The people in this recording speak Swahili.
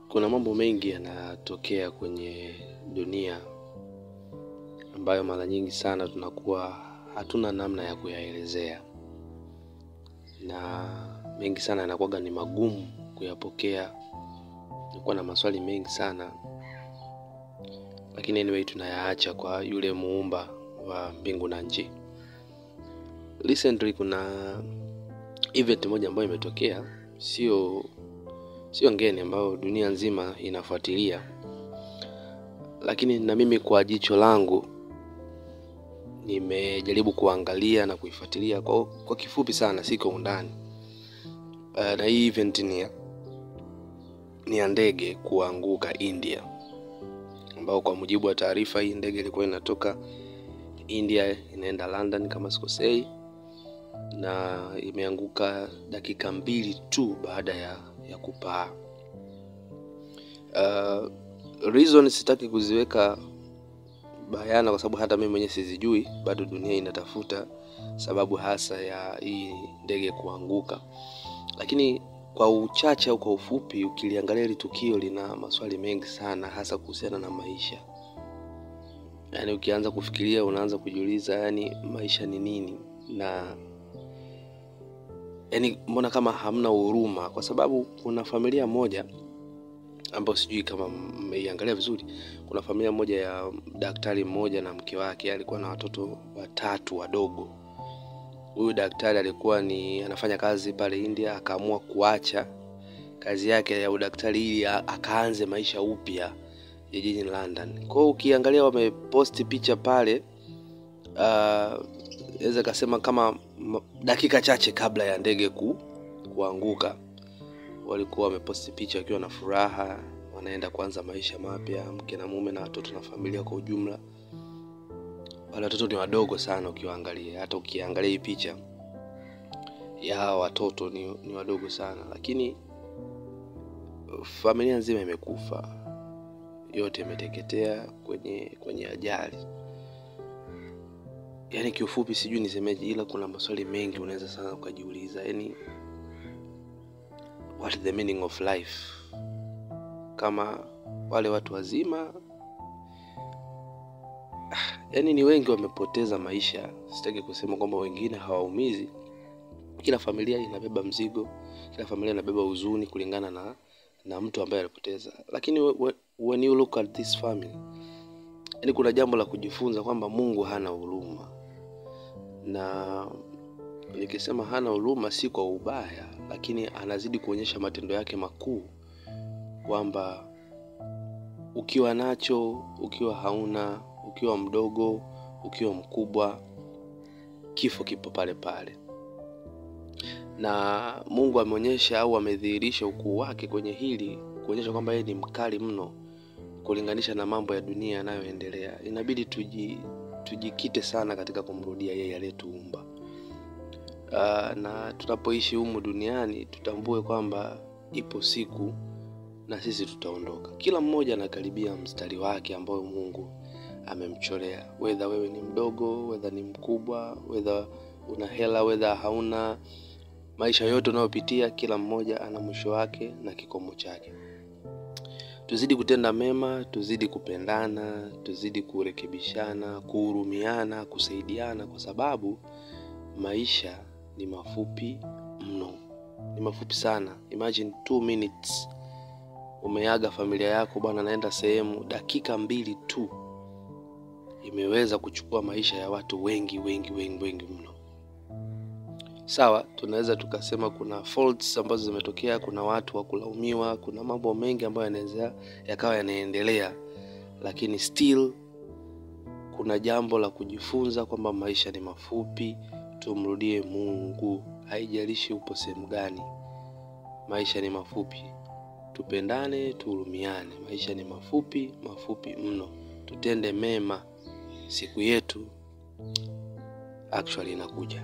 Kuna mambo mengi yanatokea kwenye dunia ambayo mara nyingi sana tunakuwa hatuna namna ya kuyaelezea, na mengi sana yanakuwa ni magumu kuyapokea. Nilikuwa na maswali mengi sana, lakini anyway tunayaacha kwa yule muumba wa mbingu na nchi. Recently kuna event moja ambayo imetokea, sio ngeni, ambayo dunia nzima inafuatilia, lakini na mimi kwa jicho langu nimejaribu kuangalia na kuifuatilia kwa kifupi sana, siko undani. Na hii event ni ya ndege kuanguka India, ambao kwa mujibu wa taarifa hii ndege ilikuwa inatoka India inaenda London kama sikosei, na imeanguka dakika 2 tu baada ya kupaa. Reason sitaki kuziweka bayana kwa sababu hata mimi mwenyewe sizijui, bado dunia inatafuta sababu hasa ya hii ndege kuanguka. Lakini kwa uchache au kwa ufupi, ukiliangalia hili tukio lina maswali mengi sana, hasa kuhusiana na maisha. Yaani ukianza kufikiria unaanza kujiuliza, yani maisha ni nini? Na yani mbona kama hamna huruma? Kwa sababu kuna familia moja ambayo sijui kama mmeiangalia vizuri. Kuna familia moja ya daktari mmoja na mke wake, alikuwa na watoto 3 wadogo. Huyu daktari alikuwa anafanya kazi pale India, akaamua kuacha kazi yake ya udaktari ili akaanze maisha upya jijini London. Kwa hiyo ukiangalia wameposti picha pale, naweza kusema kama dakika chache kabla ya ndege kuanguka, walikuwa wameposti picha wakiwa na furaha, wanaenda kuanza maisha mapya, mke na mume na watoto na familia kwa ujumla. Wale watoto ni wadogo sana ukiwaangalia, hata ukiangalia hii picha ya watoto ni wadogo sana, lakini familia nzima imekufa, yote imeteketea kwenye ajali. Yaani kiufupi sijui nisemeje, ila kuna maswali mengi unaweza sana ukajiuliza. Yaani what is the meaning of life? Kama wale watu wazima, yaani ni wengi wamepoteza maisha. Sitaki kusema kwamba wengine hawaumizi. Kila familia inabeba mzigo, kila familia inabeba huzuni kulingana na mtu ambaye alipoteza. Lakini when you look at this family, yaani kuna jambo la kujifunza kwamba Mungu hana huruma. Na nikisema hana huruma si kwa ubaya, lakini anazidi kuonyesha matendo yake makuu, kwamba ukiwa nacho, ukiwa hauna, ukiwa mdogo, ukiwa mkubwa, kifo kipo pale pale. Na Mungu ameonyesha au amedhihirisha ukuu wake kwenye hili, kuonyesha kwamba yeye ni mkali mno kulinganisha na mambo ya dunia yanayoendelea. Inabidi tujikite sana katika kumrudia yeye aliyetuumba. Na tunapoishi humu duniani tutambue kwamba ipo siku na sisi tutaondoka. Kila mmoja anakaribia mstari wake ambao Mungu amemchorea. Whether wewe ni mdogo, whether ni mkubwa, whether una hela, whether hauna, maisha yote unayopitia kila mmoja ana mwisho wake na kikomo chake. Tuzidi kutenda mema, tuzidi kupendana, tuzidi kurekebishana, kuhurumiana, kusaidiana, kwa sababu maisha ni mafupi mno. Ni mafupi sana. Imagine 2 minutes umeaga familia yako, bwana naenda sehemu, dakika 2 tu imeweza kuchukua maisha ya watu wengi mno. Sawa, tunaweza tukasema kuna faults ambazo zimetokea, kuna watu wa kulaumiwa, kuna mambo mengi ambayo yanaweza yakawa yanaendelea, lakini still kuna jambo la kujifunza kwamba maisha ni mafupi. Tumrudie Mungu, haijalishi upo sehemu gani. Maisha ni mafupi. Tupendane, tuhurumiane. Maisha ni mafupi mno. Tutende mema. Siku yetu actually inakuja.